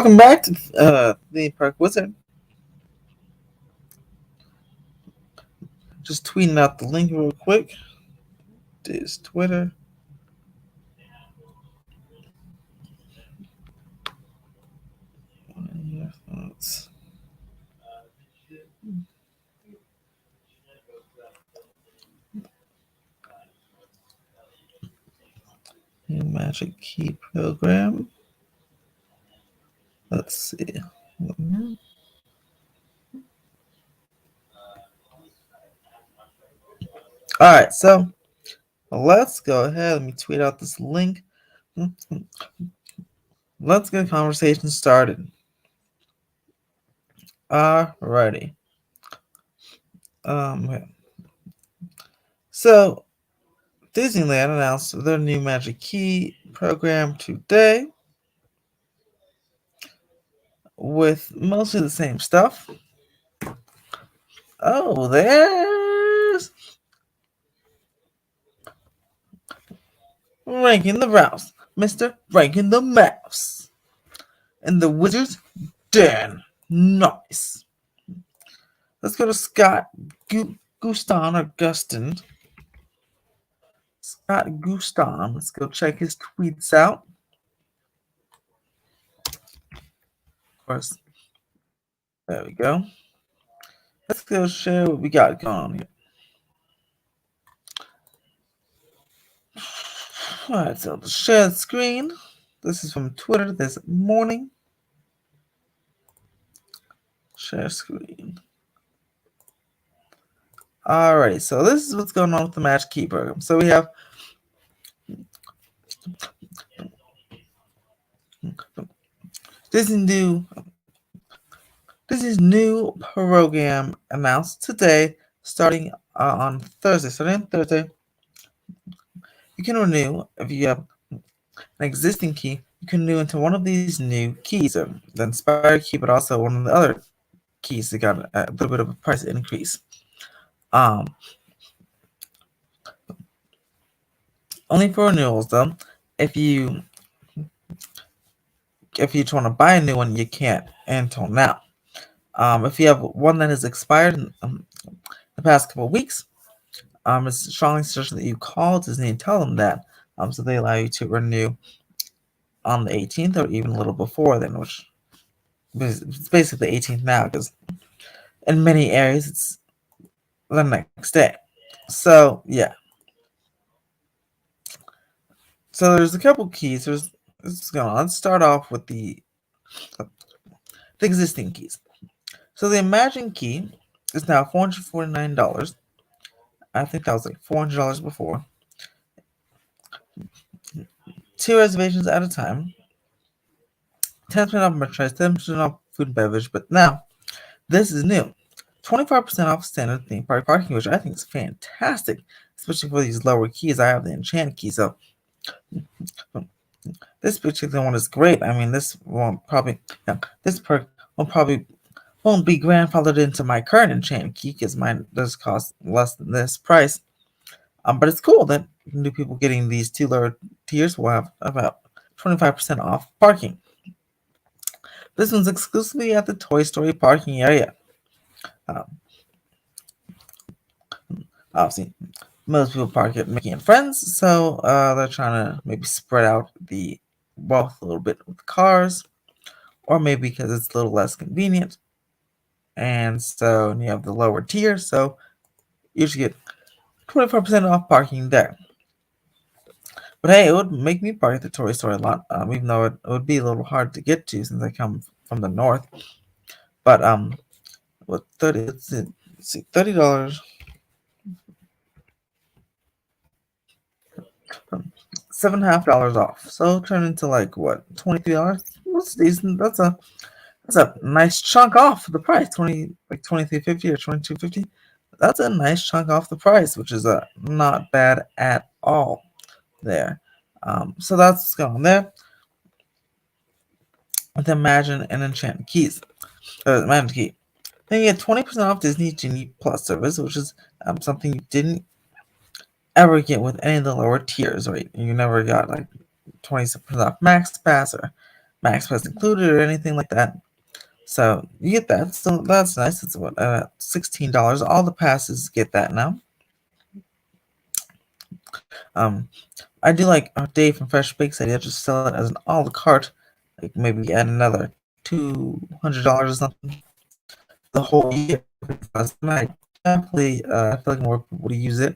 welcome back to the Park Wizard. Just tweeting out the link real quick. This Twitter. Your thoughts. New Magic Key program. Let's see. Alright, so let's go ahead. Let me tweet out this link. Let's get a conversation started. Alrighty. So Disneyland announced their new Magic Key program today with mostly the same stuff. Oh, there's Ranking the Rouse, Mr. Ranking the Mouse, and the Wizard's Den. Nice. Let's go to Scott Guston or Gustin. Scott Guston. Let's go check his tweets out. Of course. There we go. Let's go share what we got going on here. Alright, so to share the screen. This is from Twitter this morning. Share screen. Alright, so this is what's going on with the Magic Key program. So we have Disney's new program announced today, starting on Thursday. You can renew if you have an existing key. You can renew into one of these new keys, the Inspired key, but also one of the other keys that got a little bit of a price increase. Only for renewals, though. If you want to buy a new one, you can't until now. If you have one that has expired in the past couple of weeks, it's strongly suggested that you call Disney and tell them that, so they allow you to renew on the 18th or even a little before then, which is basically the 18th now, because in many areas it's the next day. So yeah. So there's a couple keys. This is going on. Let's start off with the existing keys. So the Imagine key is now $449. I think that was like $400 before. 2 reservations at a time. 10% off merchandise, 10% off food and beverage. But now, this is new. 25% off standard theme park parking, which I think is fantastic, especially for these lower keys. I have the Enchant key, so this particular one is great. I mean, this perk won't be grandfathered into my current Enchant key because mine does cost less than this price. But it's cool that new people getting these 2 lower tiers will have about 25% off parking. This one's exclusively at the Toy Story parking area. Obviously, most people park at Mickey and Friends, so they're trying to maybe spread out the wealth a little bit with cars, or maybe because it's a little less convenient. And so you have the lower tier, so you should get 25% off parking there. But hey, it would make me park at the Toy Story a lot, even though it would be a little hard to get to since I come from the north. But what $30? $30. $7.50 off. So turn into like what, $23? That's decent. That's a nice chunk off the price. $23.50 or $22.50. That's a nice chunk off the price, which is not bad at all there. So that's what's going on there. With Imagine and Enchant keys. Imagine key. Then you get 20% off Disney Genie Plus service, which is something you didn't ever get with any of the lower tiers, right? You never got like 20% off Max Pass or Max Pass included or anything like that. So you get that. So that's nice. It's what $16. All the passes get that now. Um, I do like Dave from Fresh Bakes idea. Just sell it as an a la carte. Like maybe add another $200 or something the whole year. Because I definitely I feel like more people would use it.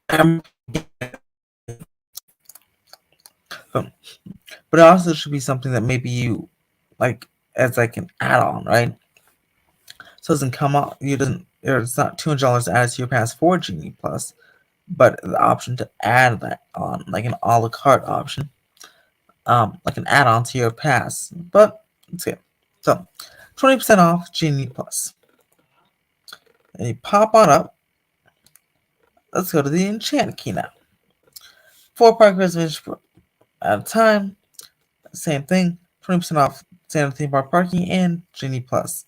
Um, but it also should be something that maybe you like as like an add-on, right? So it doesn't come out. You doesn't. It's not $200 added to your pass for Genie Plus, but the option to add that on, like an a la carte option, like an add-on to your pass. But let's see. So, 20% off Genie Plus. And you pop on up. Let's go to the Enchant Key now. 4 park reservations at a time. Same thing. 20% off standard theme park parking and Genie Plus.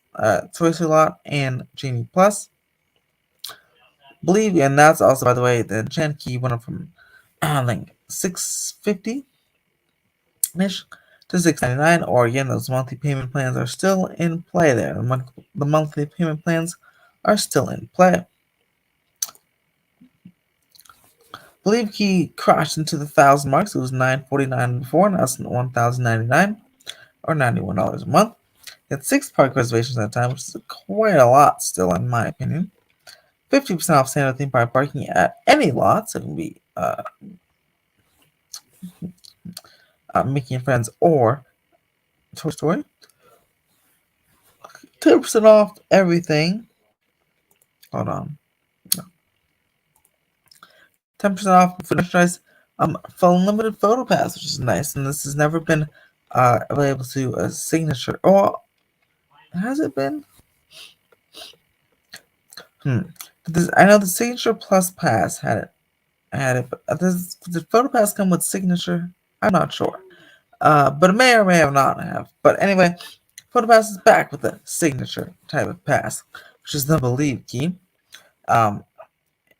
Toy Story Lot and Genie Plus. Believe, and that's also, by the way, the Enchant Key went up from like $650 ish to $699. Or again, those monthly payment plans are still in play there. The monthly payment plans are still in play. Believe Key crashed into the 1,000 marks. It was $949 before, now it's $1,099 or $91 a month. Had 6 park reservations at a time, which is quite a lot still, in my opinion. 50% off standard theme park parking at any lot, so it can be Mickey and Friends or Toy Story. 10% off everything. Hold on. 10% off for merchandise. For unlimited photo pass, which is nice, and this has never been available to a signature. Oh, has it been? I know the Signature Plus Pass had it, but did Photo Pass come with Signature? I'm not sure. But it may or may have not have. But anyway, Photo Pass is back with a signature type of pass, which is the Believe Key. And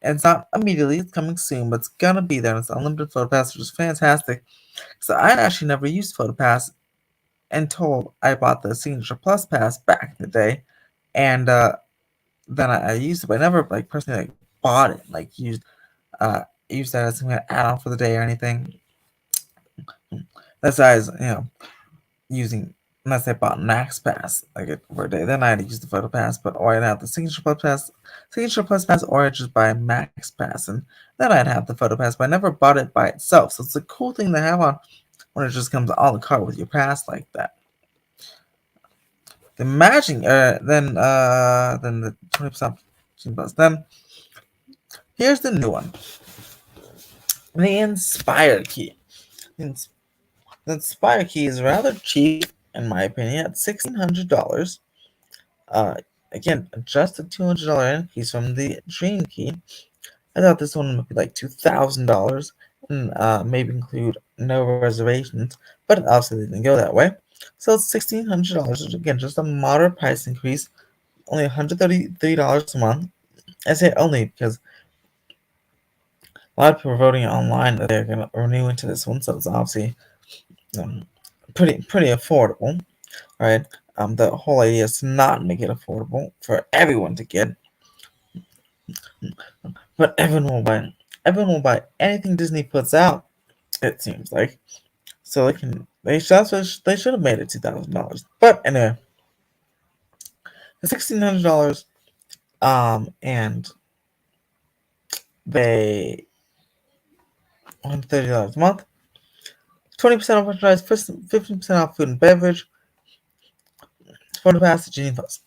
it's not immediately, it's coming soon, but it's gonna be there. It's unlimited Photo Pass, which is fantastic. So I actually never used Photo Pass until I bought the Signature Plus Pass back in the day, and then I used it, but I never like personally like bought it, like used that as some kind of add-on for the day or anything. That's why I was, using unless I bought Max Pass like for a day. Then I had to use the Photo Pass, but or I'd have the Signature Plus Pass, or I'd just buy Max Pass, and then I'd have the Photo Pass. But I never bought it by itself, so it's a cool thing to have on when it just comes a la carte with your pass like that. The matching, then the 20% plus. Then here's the new one, the Inspire Key. The Inspire Key is rather cheap, in my opinion, at $1,600. Again, just a $200 increase from the Dream Key. I thought this one would be like $2,000 and maybe include no reservations, but obviously they didn't go that way. So it's $1,600, which again, just a moderate price increase, only $133 a month. I say only because a lot of people are voting online that they're going to renew into this one, so it's obviously pretty affordable, right? The whole idea is to not make it affordable for everyone to get, but everyone will buy. Everyone will buy anything Disney puts out. It seems like, so they should have made it $2,000. But anyway, $1,600, and they $130 a month. 20% off merchandise, 15% off food and beverage. Photo Pass to Genie Plus.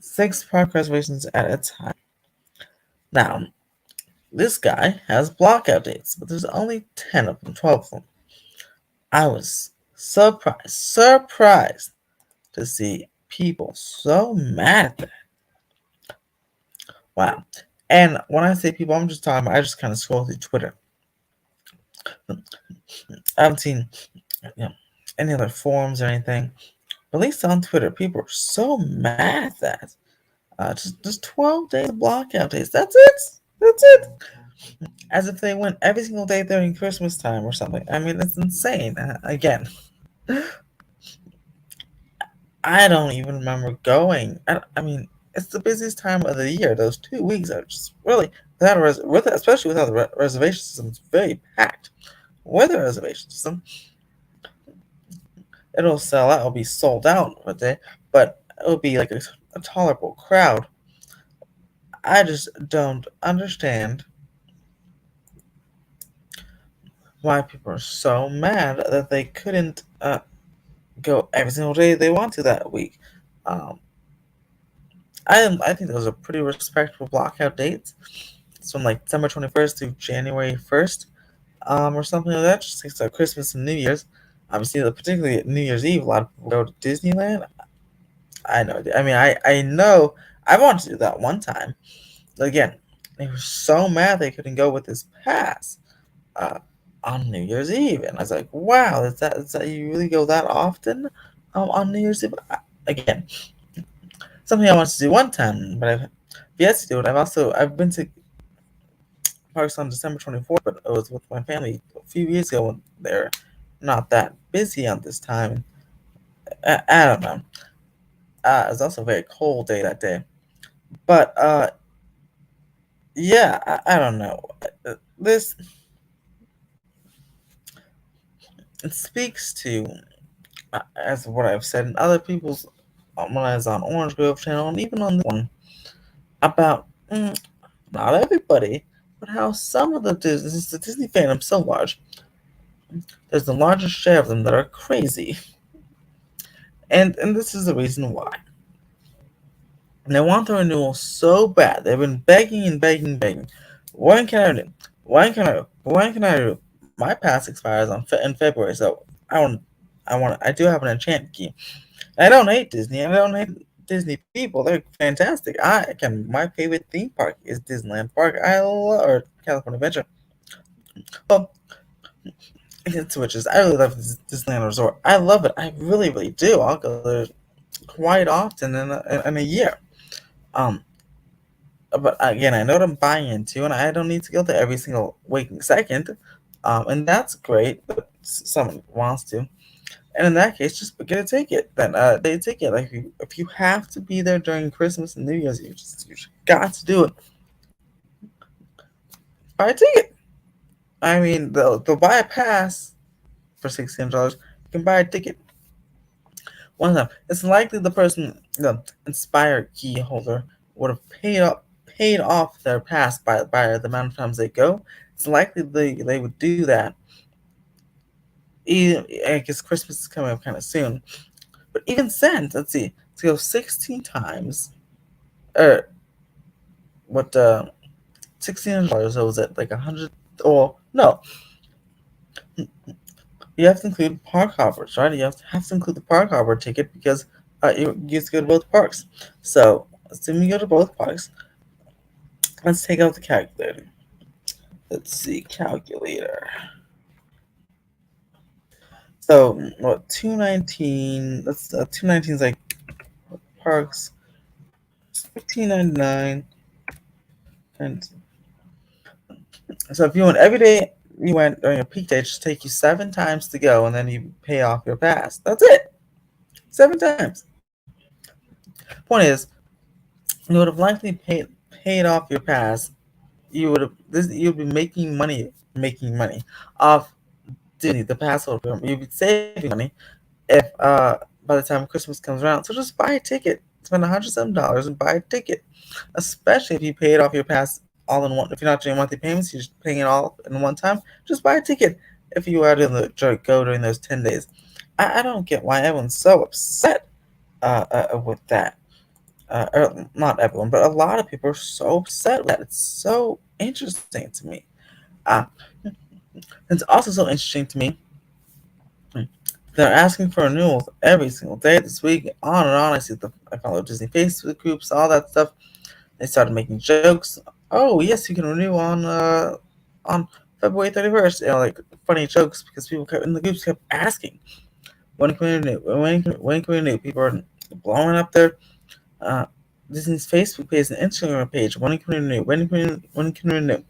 6 park reservations at a time. Now, this guy has blockout dates, but there's only 10 of them, 12 of them. I was surprised to see people so mad at that. Wow. And when I say people, I'm just talking about, I just kind of scroll through Twitter. I haven't seen any other forums or anything. But at least on Twitter, people are so mad at that. Just 12 days of blockout days. That's it. As if they went every single day during Christmas time or something. I mean, it's insane. Again, I don't even remember going. I mean, it's the busiest time of the year. Those 2 weeks are just really especially without the reservation system. It's very packed. With the reservation system, it'll sell out. It'll be sold out a day, but it'll be like a tolerable crowd. I just don't understand why people are so mad that they couldn't go every single day they want to that week. Um, I think those are pretty respectable blockout dates. It's from like December 21st through January 1st, or something like that. Just like Christmas and New Year's. Obviously, particularly New Year's Eve, a lot of people go to Disneyland. I know. I mean, I know. I wanted to do that one time. But again, they were so mad they couldn't go with this pass uh, on New Year's Eve, and I was like, "Wow, is that you really go that often on New Year's Eve?" Again, something I wanted to do one time, but I've yet to do it. I've been to parks on December 24th, but it was with my family a few years ago when they're not that busy on this time. I don't know. It was also a very cold day that day, but yeah, I don't know. This it speaks to, as what I've said in other people's when I was on Orange Grove channel and even on this one about not everybody, but how some of since the Disney fandom's so large, there's the largest share of them that are crazy, and this is the reason why. And they want the renewal so bad. They've been begging and begging and begging. When can I renew? When can I? When can I renew? My pass expires in February, so I do have an enchant key. I don't hate Disney. I don't hate Disney people. They're fantastic. My favorite theme park is Disneyland Park. I love or California Adventure. Well, it's which is I really love this Disneyland Resort. I love it. I really, really do. I'll go there quite often in a year. Um, but again, I know what I'm buying into, and I don't need to go there every single waking second. And that's great. But someone wants to. And in that case, just get a ticket. Then day ticket. Like if you have to be there during Christmas and New Year's, you just got to do it. Buy a ticket. I mean, they'll buy a pass for $16. You can buy a ticket one time. It's likely the person, the inspired key holder, would have paid off their pass by the amount of times they go. It's likely they would do that. I guess Christmas is coming up kind of soon. But even then, let's see, to go 16 times, or what, $1,600, so was it like 100, or no, you have to include park hoppers, right? You have to include the park hopper ticket because you get to go to both parks. So, assuming you go to both parks, let's take out the calculator. Let's see, calculator. So, what, 219, that's 219 is like parks, 15.99. And so if you went every day, you went during a peak day, it should take you 7 times to go, and then you pay off your pass. That's it. 7 times. Point is, you would have likely paid off your pass. You'd be making money off Disney, the pass holder. You'd be saving money if by the time Christmas comes around. So just buy a ticket. Spend $107 and buy a ticket. Especially if you paid off your pass all in one. If you're not doing monthly payments, you're just paying it all in one time. Just buy a ticket. If you are doing go during those 10 days, I don't get why everyone's so upset with that. Or not everyone, but a lot of people are so upset with that. It's so interesting to me. Uh, it's also so interesting to me. They're asking for renewals every single day this week, on and on. I follow Disney Facebook groups, all that stuff. They started making jokes. Oh yes, you can renew on February 31st. Like funny jokes because people in the groups kept asking, when can we renew? When can we renew? People are blowing up their uh, Disney's Facebook page and Instagram page. When can we renew? When can we renew?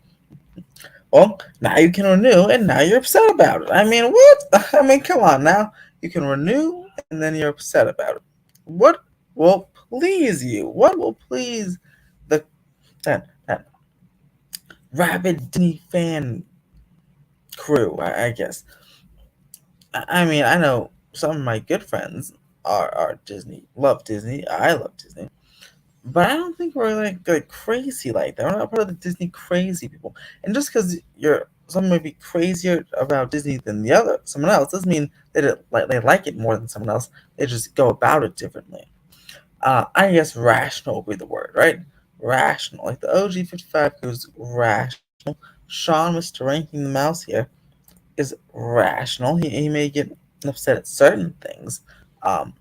Well, now you can renew, and now you're upset about it. I mean, what? I mean, come on now. You can renew, and then you're upset about it. What will please you? What will please the that rabid Disney fan crew? I guess. I mean, I know some of my good friends are Disney, love Disney. I love Disney, but I don't think we're like crazy like that. We're not part of the Disney crazy people. And just because you're someone may be crazier about Disney than the other someone else doesn't mean they like it more than someone else. They just go about it differently. I guess rational would be the word, right? Rational, like the OG 55 was rational. Sean, Mr. Ranking the Mouse here, is rational. He may get upset at certain things, um,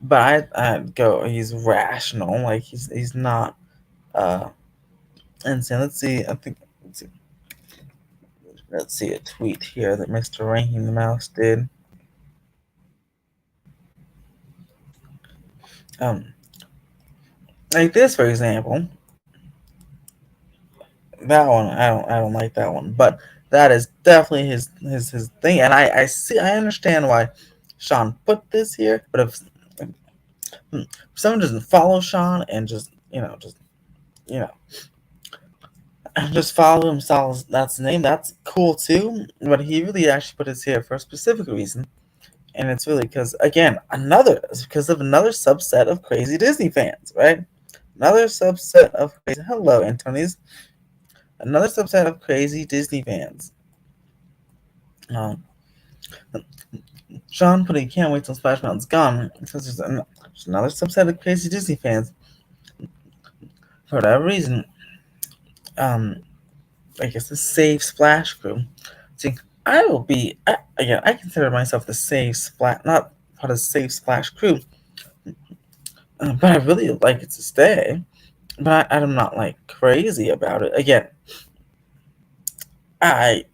but I'd go he's rational. Like he's not insane. Let's see. I think let's see a tweet here that Mr. Ranking the Mouse did. Um, like this, for example. That one I don't like that one, but that is definitely his thing, and I understand why Sean put this here. But if someone doesn't follow Sean and you know just follow him, that's the name, that's cool too. But he really actually put this here for a specific reason, and it's really because of another subset of crazy Disney fans, right? Another subset of crazy. Hello, Antonies. Another subset of crazy Disney fans. Um, Sean put he can't wait till Splash Mountain's gone because there's another subset of crazy Disney fans for whatever reason. Um, I guess the Save Splash crew. See, again. I consider myself the Save Splash, not part of the Save Splash crew, but I really like it to stay. But I'm not like crazy about it. Again, I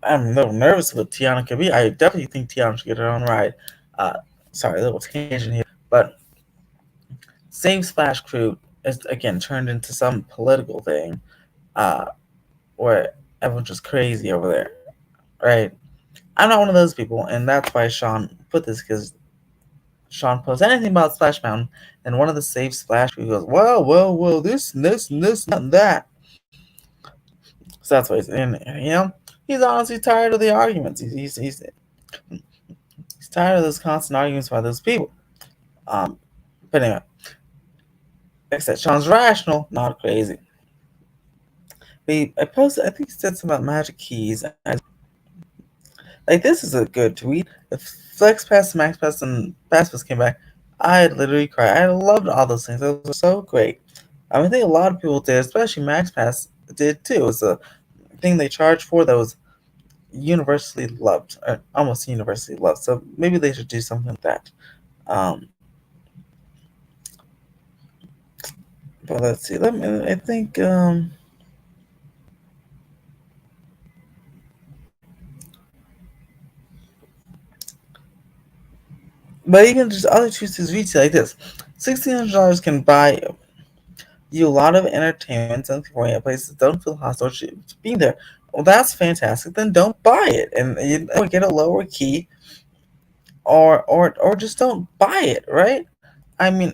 I'm a little nervous with Tiana could be. I definitely think Tiana should get her own ride. Uh, sorry, a little tangent here, but Save Splash Crew is again turned into some political thing, uh, where everyone's just crazy over there, right? I'm not one of those people, and that's why Sean put this because Sean posts anything about Splash Mountain, and one of the Save Splash Crew goes, well, this, and that. So that's why he's honestly tired of the arguments. He's tired of those constant arguments by those people. But anyway, like I said, Sean's rational, not crazy. I posted, I think he said something about Magic Keys. Like, this is a good tweet. If Flex Pass, Max Pass, and Pass Pass came back, I'd literally cry. I loved all those things. Those were so great. I think a lot of people did, especially Max Pass did too. It was a thing they charged for that was universally loved, or almost universally loved. So maybe they should do something like that. Um, but let's see. I think. But even just other choices retail like this. $1,600 can buy you a lot of entertainment and convenient places that don't feel hostile to being there. Well, that's fantastic. Then don't buy it, and or get a lower key, or just don't buy it. Right? I mean,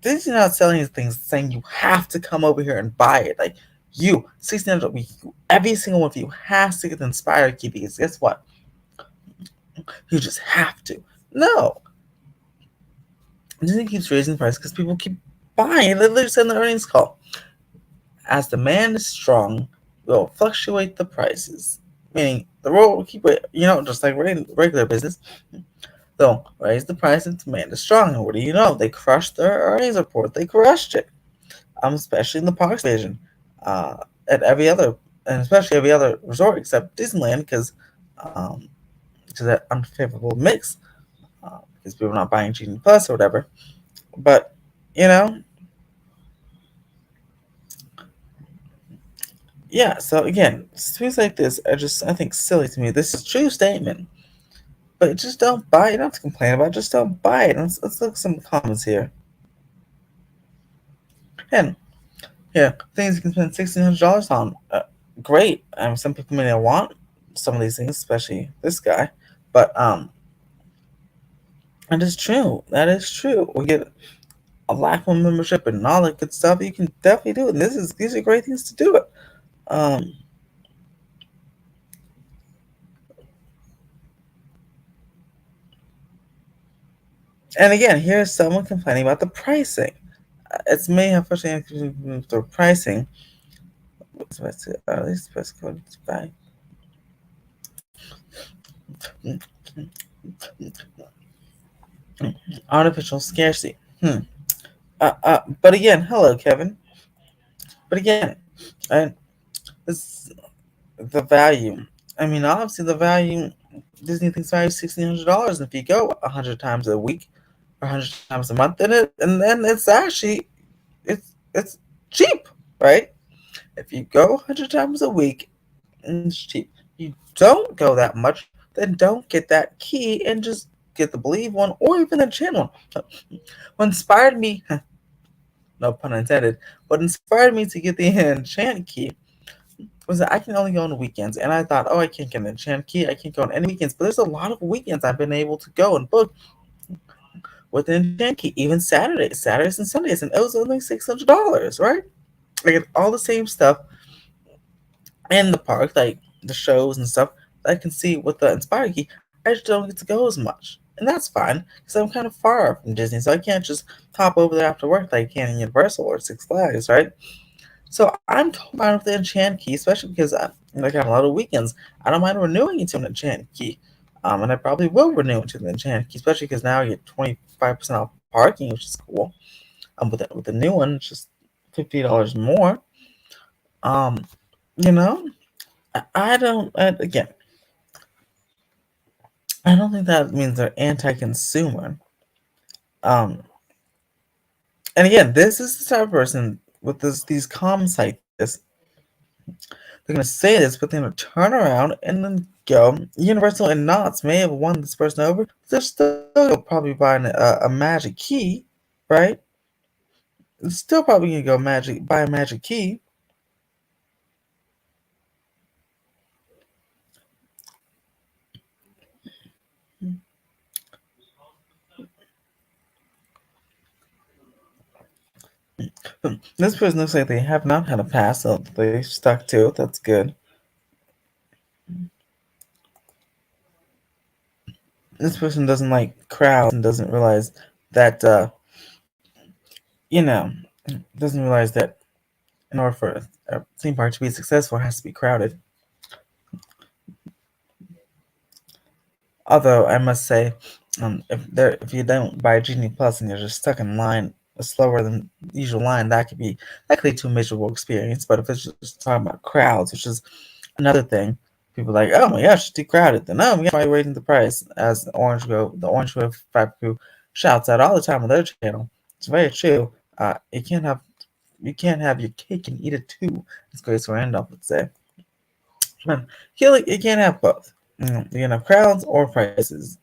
Disney's not selling these things saying you have to come over here and buy it. Like you, 1,600, every single one of you has to get the Inspired key because guess what? You just have to. No, Disney keeps raising the price because people keep buying. They literally said in the earnings call, as demand is strong, we'll fluctuate the prices. Meaning the world will keep it, just like regular business. They'll raise the price and demand is strong. And what do you know? They crushed their earnings report. They crushed it. Especially in the parks division. At every other, and especially every other resort except Disneyland, because that unfavorable mix, because people are not buying Genie Plus or whatever. But you know, yeah. So again, tweets like this are just, I think, silly to me. This is a true statement, but just don't buy it. You don't have to complain about it. Just don't buy it. Let's look at some comments here. And yeah, things you can spend $1,600 on. Great. Some people may not want some of these things, especially this guy. But That is true. That is true. We get a lack of membership and all that good stuff. You can definitely do it. And these are great things to do it. Um, and again, here's someone complaining about the pricing. It's may have frustrating with the pricing. What's it? This press code is by artificial scarcity. But again, hello, Kevin. But again, and this the value. I mean, obviously the value. Disney thinks value is $1,600, and if you go 100 times a week or 100 times a month, then it's actually it's cheap, right? If you go 100 times a week, it's cheap. You don't go that much, then don't get that key and just get the Believe one or even the channel one. What inspired me, no pun intended, what inspired me to get the enchant key was that I can only go on weekends. And I thought, oh, I can't get an enchant key. I can't go on any weekends. But there's a lot of weekends I've been able to go and book with an enchant key, even Saturdays and Sundays. And it was only $600, right? I get all the same stuff in the park, like the shows and stuff that I can see with the Inspire key. I just don't get to go as much. And that's fine because I'm kind of far from Disney. So I can't just hop over there after work like I can in Universal or Six Flags, right? So I'm totally fine with the enchant key, especially because I got a lot of weekends. I don't mind renewing it to an enchant key. And I probably will renew it to the enchant key, especially because now I get 25% off parking, which is cool. With the new one, it's just $50 more. Um, you know, I don't. Again, I don't think that means they're anti-consumer. Um, and again, this is the type of person with these comments like this. They're gonna say this, but they're gonna turn around and then go. Universal and Knott's may have won this person over. They're still probably buying a magic key, right? They're still probably gonna go buy a magic key. This person looks like they have not had a pass, so they stuck to it. That's good. This person doesn't like crowds and doesn't realize that you know doesn't realize that in order for a theme park to be successful, it has to be crowded. Although I must say, if you don't buy Genie Plus and you're just stuck in line, a slower than usual line, that could lead to a miserable experience. But if it's just talking about crowds, which is another thing, people are like, oh my gosh, it's too crowded. Then oh, yeah, why raising the price? As the Orange Grove Five Crew shouts out all the time on their channel. It's very true. You can't have your cake and eat it too, as Grace Randolph would say. Man, you can't have both. You can have crowds or prices,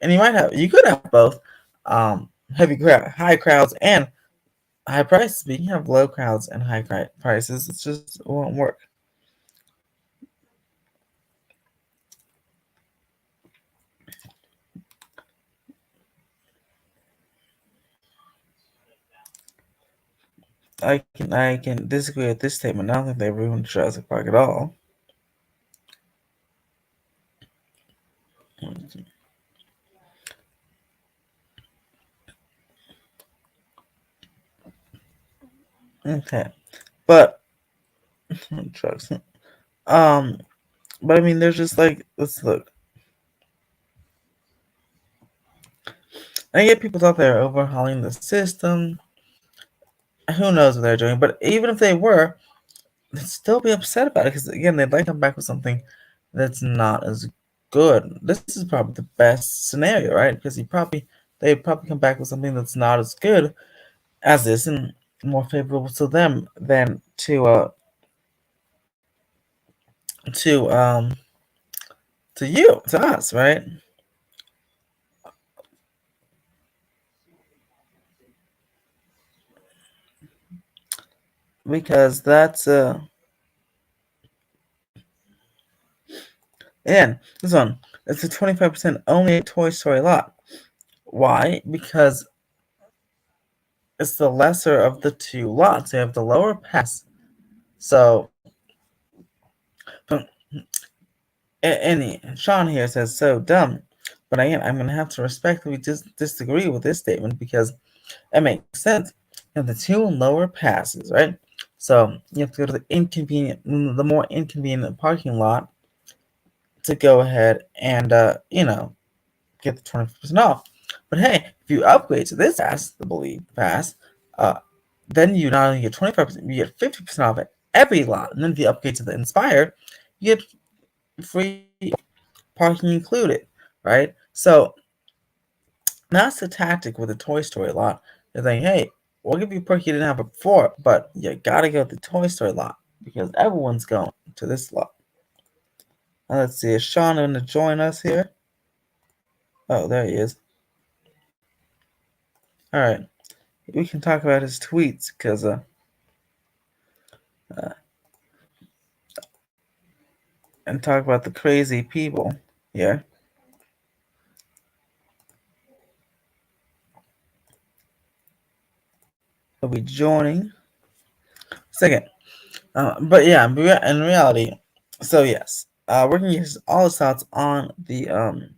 and you could have both. High crowds and high prices, but you can have low crowds and high prices. It won't work. I can disagree with this statement. I don't think they ruined Jurassic Park at all. Okay, but drugs. Um, but I mean, there's just like let's look. I get people out there overhauling the system. Who knows what they're doing? But even if they were, they'd still be upset about it because again, they'd like to come back with something that's not as good. This is probably the best scenario, right? Because they'd probably come back with something that's not as good as this and more favorable to them than to to you, to us, right? Because that's and this one it's a 25% only Toy Story lot. Why? Because it's the lesser of the two lots. You have the lower pass. So, and Sean here says, so dumb. But again, I'm going to have to respectfully disagree with this statement because it makes sense. You have the two lower passes, right? So you have to go to the more inconvenient parking lot to go ahead and, get the 20% off. But hey, if you upgrade to this pass, the Believe Pass, uh, then you not only get 25%, you get 50% off at every lot. And then if you upgrade to the Inspire, you get free parking included, right? So that's the tactic with the Toy Story lot. They're like, hey, we'll give you a perk you didn't have before, but you gotta go to the Toy Story lot because everyone's going to this lot. Now let's see, is Sean gonna join us here? Oh, there he is. All right, we can talk about his tweets because and talk about the crazy people here. He'll be joining second. But yeah, in reality, so yes, we're gonna use all his thoughts on the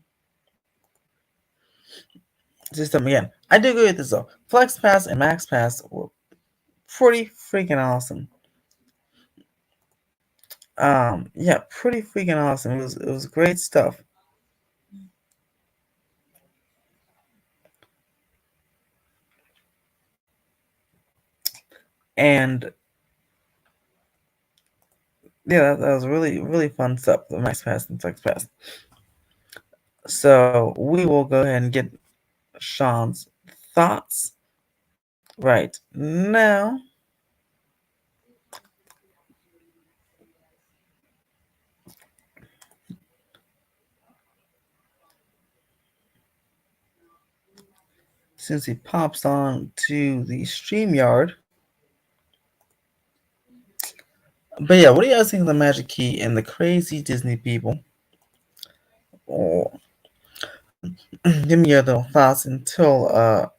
system again. I do agree with this though. Flex Pass and Max Pass were pretty freaking awesome. Yeah, pretty freaking awesome. It was great stuff. And yeah, that was really fun stuff. The Max Pass and Flex Pass. So we will go ahead and get Sean's thoughts right now. Since he pops on to the StreamYard. But yeah, what do you guys think of the Magic Key and the crazy Disney people? Oh, give me your little thoughts until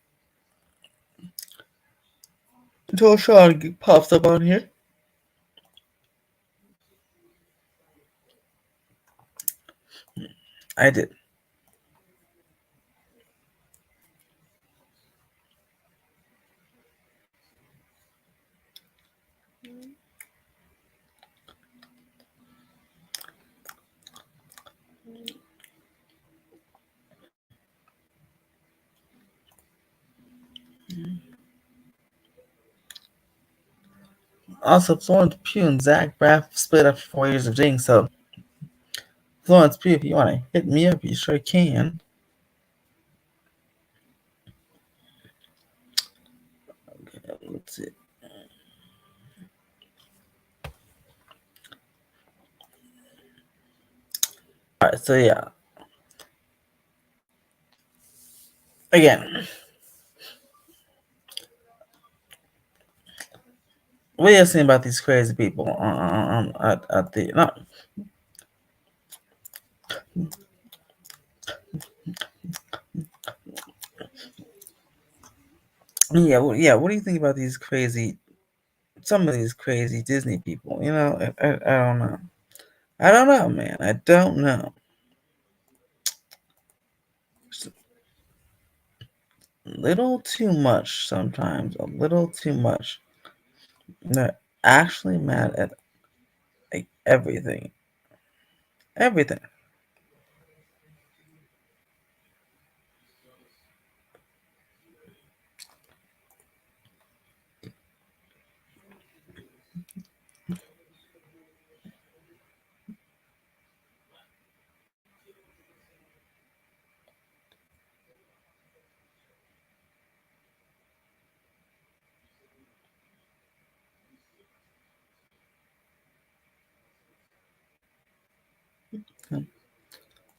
Sean pops up on here. I did. Also, Florence Pugh and Zach Braff split after 4 years of dating, so Florence Pugh, if you want to hit me up, you sure can. Okay, let's see. Alright, so yeah. Again, what are you saying about these crazy people at the not yeah, yeah, what do you think about these crazy some of these crazy Disney people? I don't know. I don't know, man. I don't know. Just a little too much sometimes. A little too much. They're actually mad at like everything. Everything.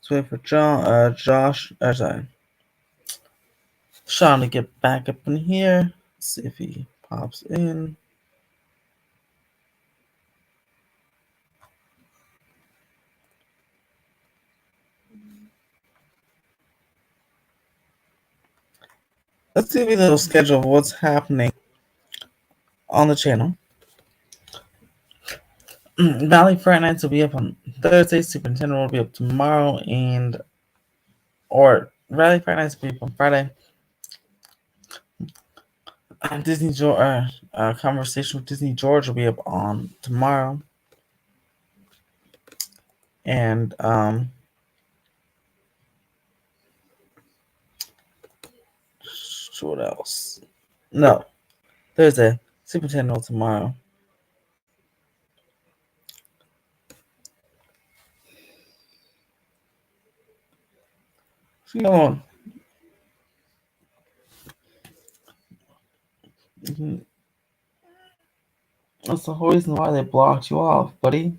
Let's wait for Sean to get back up in here. See if he pops in. let's give you a little schedule of what's happening on the channel. Valley Fright Nights will be up on Thursday. Superintendent will be up tomorrow, or Valley Fright Nights will be up on Friday. Conversation with Disney George will be up on tomorrow, and what else? No, Thursday. Superintendent tomorrow. Come on. That's the whole reason why they blocked you off, buddy.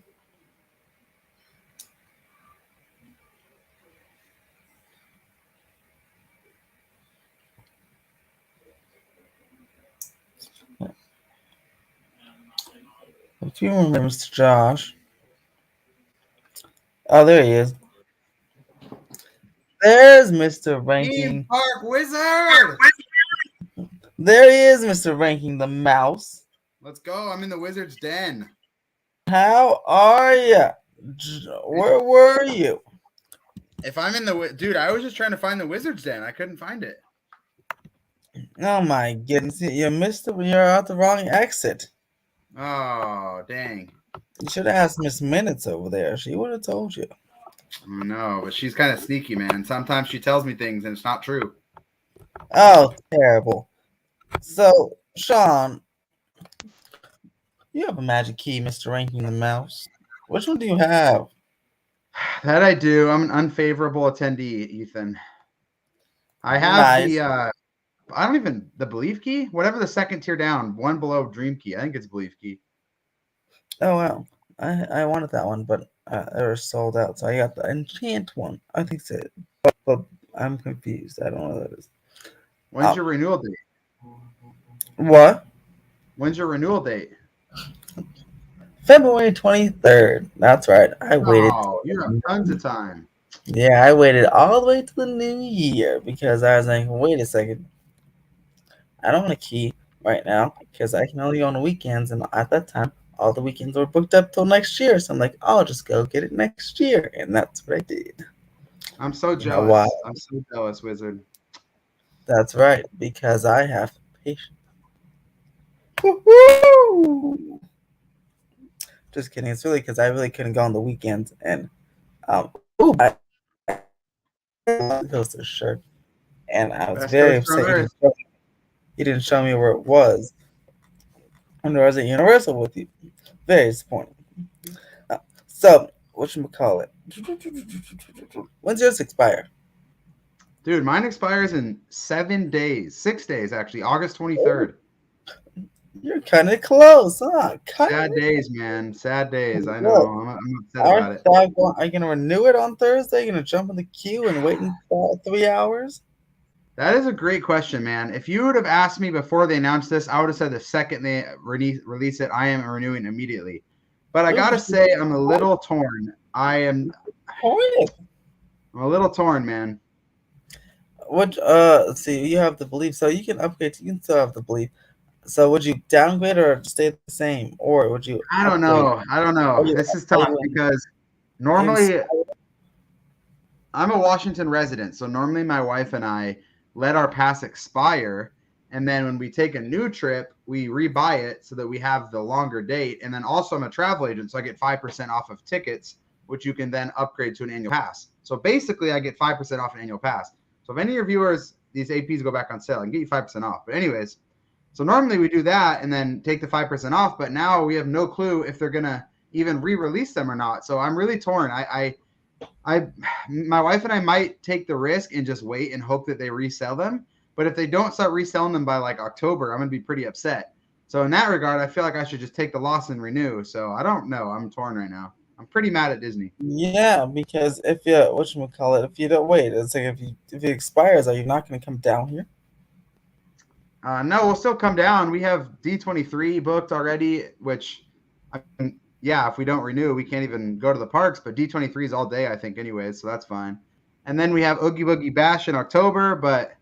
If you remember Mr. Josh. Oh, there he is. There's Mr. Ranking. Theme Park Wizard! There he is, Mr. Ranking the Mouse. Let's go. I'm in the Wizard's Den. How are you? Where were you? If I'm in the... Dude, I was just trying to find the Wizard's Den. I couldn't find it. Oh, my goodness. You missed it when you're out the wrong exit. Oh, dang. You should have asked Miss Minutes over there. She would have told you. No, but she's kind of sneaky, man. Sometimes she tells me things and it's not true. Oh, terrible. So, Sean, you have a magic key, Mr. Ranking the Mouse. Which one do you have? That I do. I'm an unfavorable attendee, Ethan. I have the belief key, whatever the second tier down, one below dream key. I think it's belief key. Oh, wow. I wanted that one, but they were sold out. So I got the enchant one. I think so. But I'm confused. I don't know what that is. When's your renewal date? What? When's your renewal date? February 23rd. That's right. I waited. Oh, you have tons of time. Yeah, I waited all the way to the new year because I was like, wait a second. I don't want a key right now because I can only go on the weekends. And at that time, all the weekends were booked up till next year. So I'm like, I'll just go get it next year. And that's what I did. I'm so jealous. I'm so jealous, Wizard. That's right, because I have patience. Woo-hoo! Just kidding. It's really because I really couldn't go on the weekends. And, I Coaster shirt. And I was very upset. He didn't show me where it was. And there was at Universal with you. Very disappointing. So, whatchamacallit? When's yours expire? Dude, mine expires in 7 days. 6 days, actually. August 23rd. You're kind of close, huh? Sad days, man. Sad days. I know. I'm upset about it. Are you going to renew it on Thursday? Are you going to jump in the queue and wait 3 hours? That is a great question, man. If you would have asked me before they announced this, I would have said the second they release it, I am renewing immediately. But I got to say, I'm a little torn. I'm a little torn, man. Let's see. You have the belief, so you can upgrade. You can still have the belief. So would you downgrade or stay the same, or would you? I don't know. This is tough because normally I'm a Washington resident, so normally my wife and I let our pass expire, and then when we take a new trip, we rebuy it so that we have the longer date. And then also I'm a travel agent, so I get 5% off of tickets, which you can then upgrade to an annual pass. So basically, I get 5% off an annual pass. So if any of your viewers, these APs go back on sale, I can get you 5% off. But anyways, so normally we do that and then take the 5% off, but now we have no clue if they're gonna even re-release them or not. So I'm really torn. My wife and I might take the risk and just wait and hope that they resell them. But if they don't start reselling them by like October, I'm gonna be pretty upset. So in that regard, I feel like I should just take the loss and renew. So I don't know. I'm torn right now. I'm pretty mad at Disney. Yeah, because if you don't wait, it's like if it expires, are you not going to come down here? No, we'll still come down. We have D23 booked already, which, if we don't renew, we can't even go to the parks. But D23 is all day, I think, anyways, so that's fine. And then we have Oogie Boogie Bash in October, but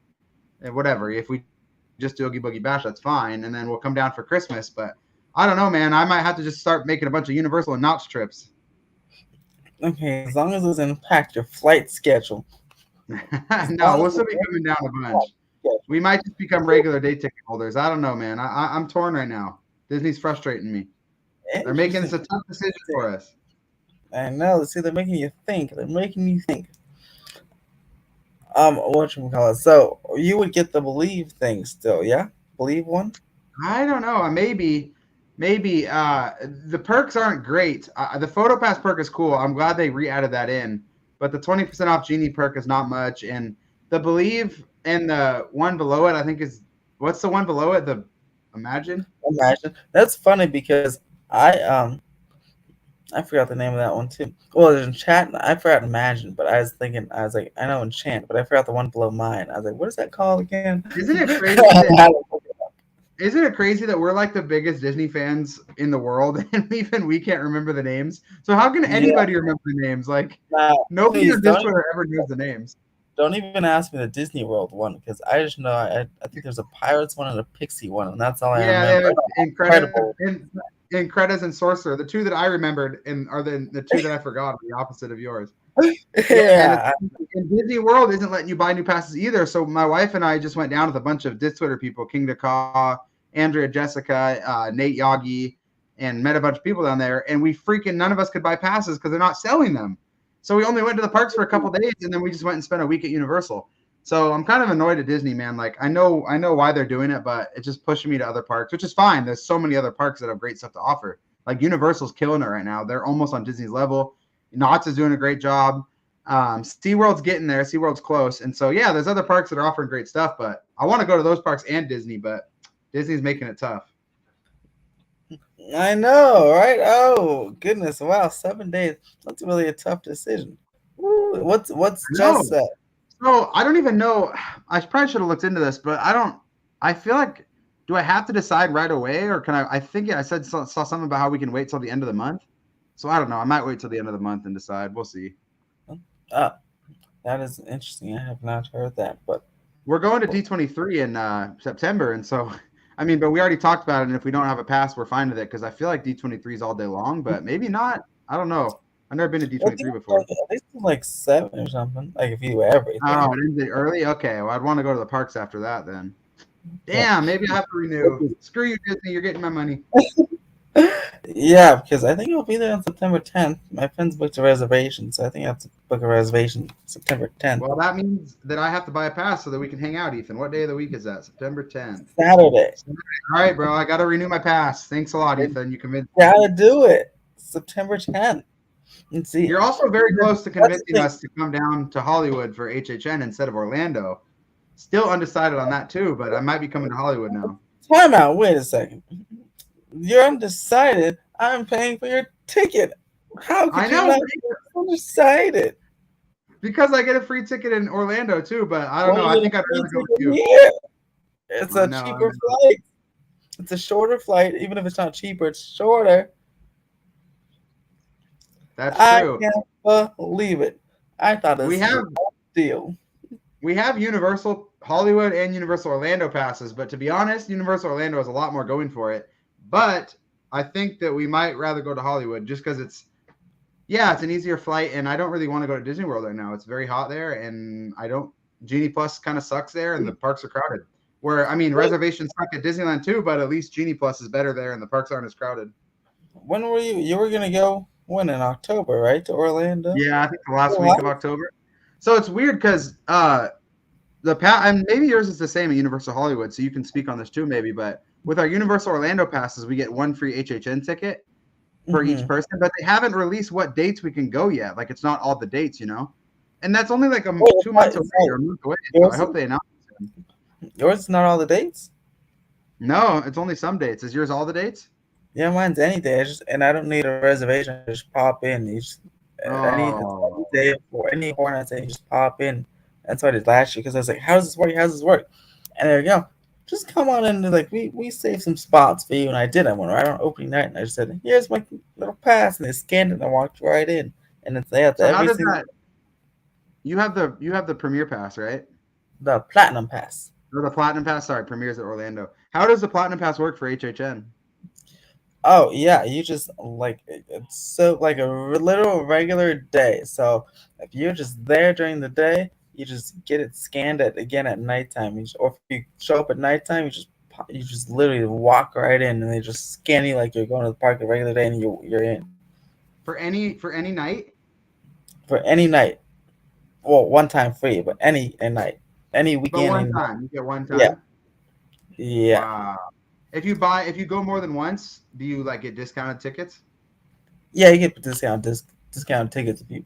whatever. If we just do Oogie Boogie Bash, that's fine, and then we'll come down for Christmas. But I don't know, man. I might have to just start making a bunch of Universal and Knott's trips. Okay, as long as it's impact your flight schedule. No, we'll still be coming down a bunch. We might just become regular day ticket holders. I don't know, man. I'm torn right now. Disney's frustrating me. They're making this a tough decision for us. I know. See, they're making you think. They're making you think. Whatchamacallit. So you would get the Believe thing still, yeah? Believe one? I don't know. Maybe. The perks aren't great. The Photo Pass perk is cool. I'm glad they re-added that in. But the 20% off Genie perk is not much. And the Believe and the one below it, I think is what's the one below it? The Imagine. That's funny because I forgot the name of that one too. Well, in chat, I forgot Imagine, but I was thinking, I was like, I know Enchant, but I forgot the one below mine. I was like, what is that called again? Isn't it crazy? Isn't it crazy that we're like the biggest Disney fans in the world, and even we can't remember the names? So how can anybody remember the names? Like nobody on Discord ever knows the names. Don't even ask me the Disney World one because I just know I think there's a Pirates one and a Pixie one, and that's all I remember. Incredible. Incredibles and Sorcerer, the two that I remembered and are the two that I forgot, are the opposite of yours. Yeah. And Disney World isn't letting you buy new passes either. So my wife and I just went down with a bunch of Twitter people, King Daka, Andrea, Jessica, Nate Yagi, and met a bunch of people down there. And none of us could buy passes because they're not selling them. So we only went to the parks for a couple days, and then we just went and spent a week at Universal. So I'm kind of annoyed at Disney, man. Like I know why they're doing it, but it's just pushing me to other parks, which is fine. There's so many other parks that have great stuff to offer. Like Universal's killing it right now. They're almost on Disney's level. Knott's is doing a great job. SeaWorld's getting there. SeaWorld's close. And so, yeah, there's other parks that are offering great stuff, but I want to go to those parks and Disney, but Disney's making it tough. I know, right? Oh, goodness. Wow, 7 days. That's really a tough decision. Ooh, what's just that? So I don't even know. I probably should have looked into this, but I feel like, do I have to decide right away, or can I think I saw something about how we can wait till the end of the month. So I don't know. I might wait till the end of the month and decide. We'll see. That is interesting. I have not heard that, but we're going to D23 in September, and so but we already talked about it. And if we don't have a pass, we're fine with it because I feel like D23 is all day long, but maybe not. I don't know. I've never been to D23 before. At least like 7 or something. Like if you do everything. Oh, is it early? Okay, well, I'd want to go to the parks after that then. Damn, maybe I have to renew. Screw you, Disney. You're getting my money. Yeah, because I think it'll be there on September 10th. My friends booked a reservation, so I think I have to book a reservation September 10th. Well, that means that I have to buy a pass so that we can hang out, Ethan. What day of the week is that? September 10th. Saturday. All right, bro. I got to renew my pass. Thanks a lot, Ethan. You convinced me. Gotta do it. September 10th. Let's see. You're also very close to convincing us to come down to Hollywood for HHN instead of Orlando. Still undecided on that, too, but I might be coming to Hollywood now. Time out. Wait a second. You're undecided. I'm paying for your ticket. How could you not be undecided? Because I get a free ticket in Orlando too, but I don't know. I think I'd rather go with you. Here. It's a cheaper flight. It's a shorter flight. Even if it's not cheaper, it's shorter. That's true. I can't believe it. I thought it was a deal. We have Universal Hollywood and Universal Orlando passes, but to be honest, Universal Orlando has a lot more going for it. But I think that we might rather go to Hollywood just because it's an easier flight, and I don't really want to go to Disney World right now. It's very hot there, and Genie Plus kind of sucks there, and the parks are crowded. Reservations suck at Disneyland too, but at least Genie Plus is better there, and the parks aren't as crowded. When were you? You were gonna go in October, right, to Orlando? Yeah, I think the last week of October. So it's weird because and maybe yours is the same at Universal Hollywood, so you can speak on this too, maybe, but. With our Universal Orlando passes, we get one free HHN ticket for each person, but they haven't released what dates we can go yet. Like, it's not all the dates, And that's only like 2 months away or a month away. So I hope they announce it. Yours is not all the dates? No, it's only some dates. Is yours all the dates? Yeah, mine's any day. I don't need a reservation. I just pop in. I need a day for any Hornets, and you just pop in. That's what I did last year because I was like, how does this work? And there you go. Just come on in. Like we saved some spots for you, and I did. I went right on opening night, and I just said, "Here's my little pass," and they scanned it, and I walked right in. And it's there. So how does that? You have the Premier Pass, right? The Platinum Pass. Or the Platinum Pass, sorry, premieres at Orlando. How does the Platinum Pass work for HHN? Oh yeah, you just like it's so like a literal regular day. So if you're just there during the day, you just get it scanned at again at nighttime. Or if you show up at nighttime, you just literally walk right in, and they just scan you like you're going to the park a regular day, and you're in For any night? for any night. Well, one time free, but any night, any But weekend, one any night. time. You get one Yeah, time? yeah, Wow. If you go more than once, do you like get discounted tickets? yeah. You get discount tickets if you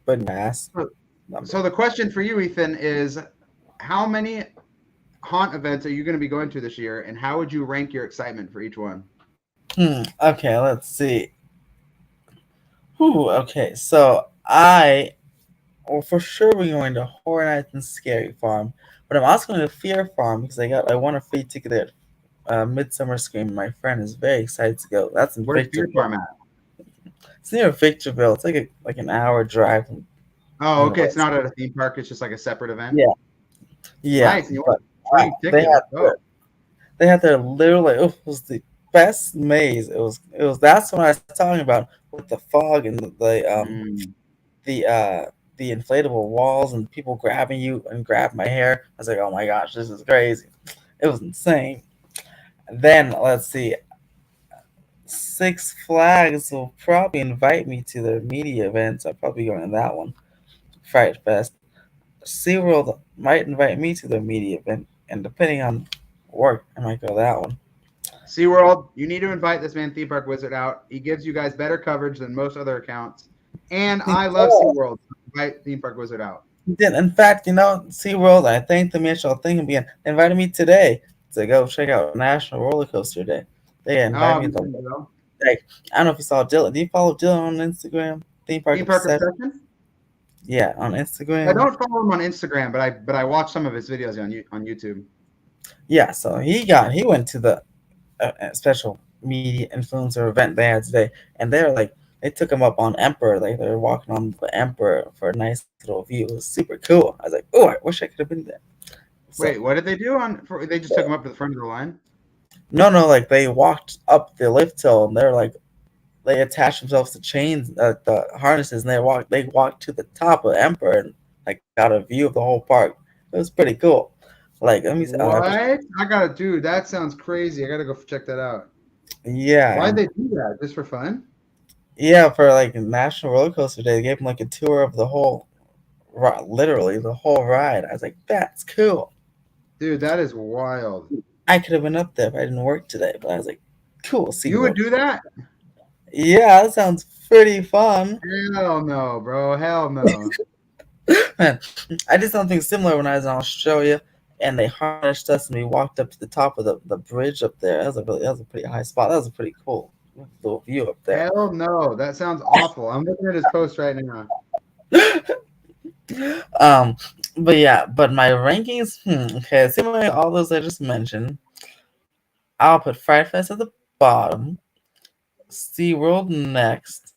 put mass So, number. so the question for you, Ethan, is how many haunt events are you going to be going to this year, and how would you rank your excitement for each one? Okay, let's see. Whew, okay, so I well for sure we're going to Horror Nights and Scary Farm, but I'm also going to Fear Farm because I won a free ticket at Midsummer Scream. My friend is very excited to go. That's in Where's Fear Victorville. Farm at? It's near Victorville. It's like an hour drive from Oh, okay. It's not University. at a theme park. It's just like a separate event. Yeah, yeah, Nice. And you want but a free they ticket. had Let's go. their literally it was the best maze. It was that's what I was talking about with the fog and Mm. the uh the inflatable walls and people grabbing you and grab my hair. I was like, oh my gosh, this is crazy. It was insane. Then let's see, Six Flags will probably invite me to their media events. I'll probably go to that one. Fright Fest. SeaWorld might invite me to their media event, and depending on work, I might go to that one. SeaWorld, you need to invite this man, Theme Park Wizard, out. He gives you guys better coverage than most other accounts. And I love SeaWorld. So invite Theme Park Wizard out. Then, in fact, SeaWorld, I thanked them yesterday. I'll thank them again. They invited me today to go check out National Roller Coaster Day. They invited Oh, me you to can go. like I don't know if you saw Dylan. Do you follow Dylan on Instagram? Theme Park Theme Park Obsession. Obsession? Yeah, on I Instagram. don't follow him on Instagram, but I watch some of his videos on YouTube. Yeah, so he went to the special media influencer event they had today, and they took him up on Emperor. Like they were walking on the Emperor for a nice little view. It was super cool. I was like, oh, I wish I could have been there. So Wait, what did they do they just took him up to the front of the line? no, like they walked up the lift hill, and they're like they attached themselves to chains, the harnesses, and they walked to the top of Emperor and like got a view of the whole park. It was pretty cool. Like let me, What? I gotta, dude, that sounds crazy. I gotta go check that out. yeah, Why'd and they do that? Just for fun? yeah, for like National Roller Coaster Day, they gave him like a tour of the whole, literally the whole ride. I was like, that's cool. Dude, that is wild. I could have been up there if I didn't work today, but I was like, cool, You would SeaWorld. do that? Yeah, that sounds pretty fun. Hell no, bro. Hell no. Man, I did something similar when I was in Australia, and they harnessed us, and we walked up to the top of the bridge up there. That was a pretty high spot. That was a pretty cool little view up there. Hell no. That sounds awful. I'm looking at his post right now. um, but yeah, but my rankings, okay, similar to all those I just mentioned, I'll put Fright Fest at the bottom, SeaWorld next,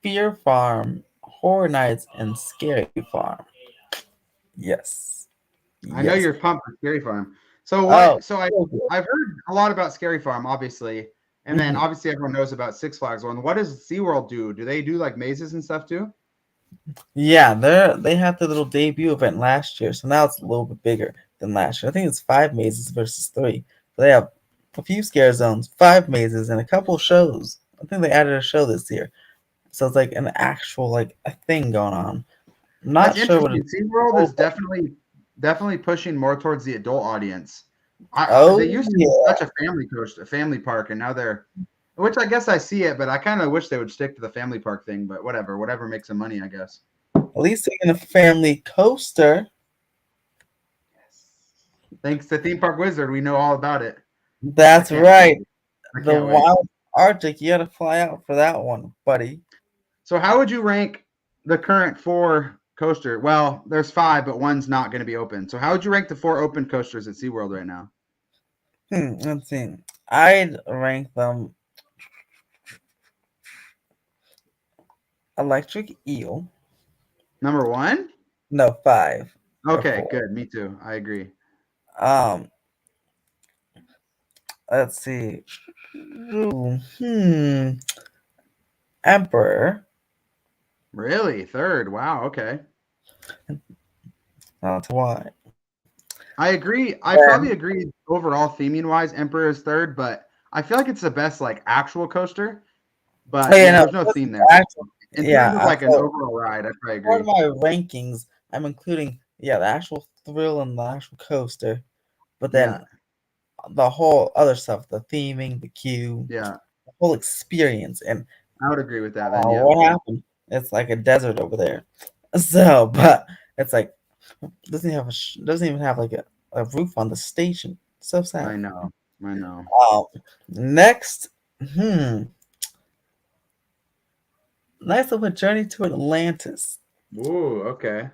Fear Farm, Horror Nights, and Scary Farm. Yes. I know Yes. you're pumped for Scary Farm. So Oh, what? So I've heard a lot about Scary Farm, obviously, and then mhm. obviously everyone knows about Six Flags one. What does SeaWorld do? Do they do like mazes and stuff too? Yeah, they had their little debut event last year, so now it's a little bit bigger than last year. I think it's 5 mazes versus 3. So they have a few scare zones, 5 mazes, and a couple shows. I think they added a show this year, so it's like an actual like a thing going on. I'm That's not sure what interesting. it's SeaWorld is called. definitely pushing more towards the adult audience. Oh They used to be yeah, such a family coast, a family park, and now they're, which I guess I see it, but I kind of wish they would stick to the family park thing. But whatever makes them money, I guess. at least they're in a family coaster. Thanks to Theme Park Wizard, we know all about it. I That's can't right. wait. I The can't wait. Wild Arctic. You got to fly out for that one, buddy. So, how would you rank the current 4 coaster? Well, there's 5, but one's not going to be open. So, how would you rank the 4 open coasters at SeaWorld right now? Let's see. I'd rank them Electric Eel. Number 1? No, 5. Okay, good. Me too. I agree. Um, let's see. Hmm. Emperor. Really? Third. Wow. Okay. That's why. I agree. I Then, probably agree overall theming wise, Emperor is third, but I feel like it's the best like actual coaster. oh But yeah, yeah, no, there's no this theme is there. actually, In terms of yeah. like an So overall ride, I probably part of agree. my rankings, I'm including the actual thrill and the actual coaster, but Yeah. then the whole other stuff, the theming, the queue, Yeah. the whole experience, and I would agree with that then. Yeah. what happened? It's like a desert over there. So, but it's like doesn't even have like a roof on the station. So I sad. know. I know. Um, next, hmm, next up a journey to Atlantis. Ooh, okay.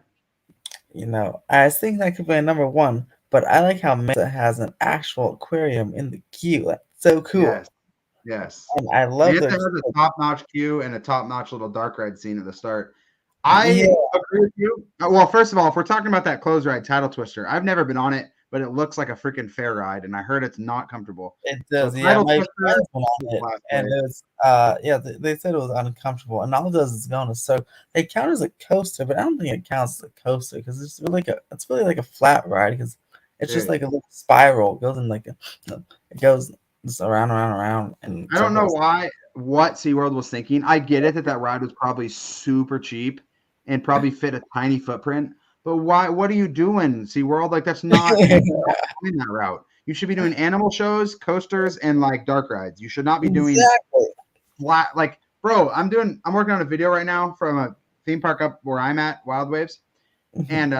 I think that could be a number one, but I like how Mesa has an actual aquarium in the queue. That's so cool. Yes. Yes. And I love Manta their has a top-notch queue and a top-notch little dark ride scene at the start. yeah, I agree with you. Well, first of all, if we're talking about that close ride, Tidal Twister, I've never been on it, but it looks like a freaking fair ride, and I heard it's not comfortable. it So does. Yeah, Tidal my Twister friends went is on it, class and A. it was yeah, they said it was uncomfortable, and all it does is go on a so they count as a coaster, but I don't think it counts as a coaster because it's really like a flat ride because it's just Dude, like a little spiral. It goes in like it goes just around in I don't know circles. what SeaWorld was thinking. I get it that that ride was probably super cheap and probably fit a tiny footprint. But why? What are you doing, SeaWorld? Like that's not you should not be doing that route. You should be doing animal shows, coasters, and like dark rides. You should not be doing Exactly. flat. Like, bro, I'm working on a video right now from a theme park up where I'm at, Wild Waves, and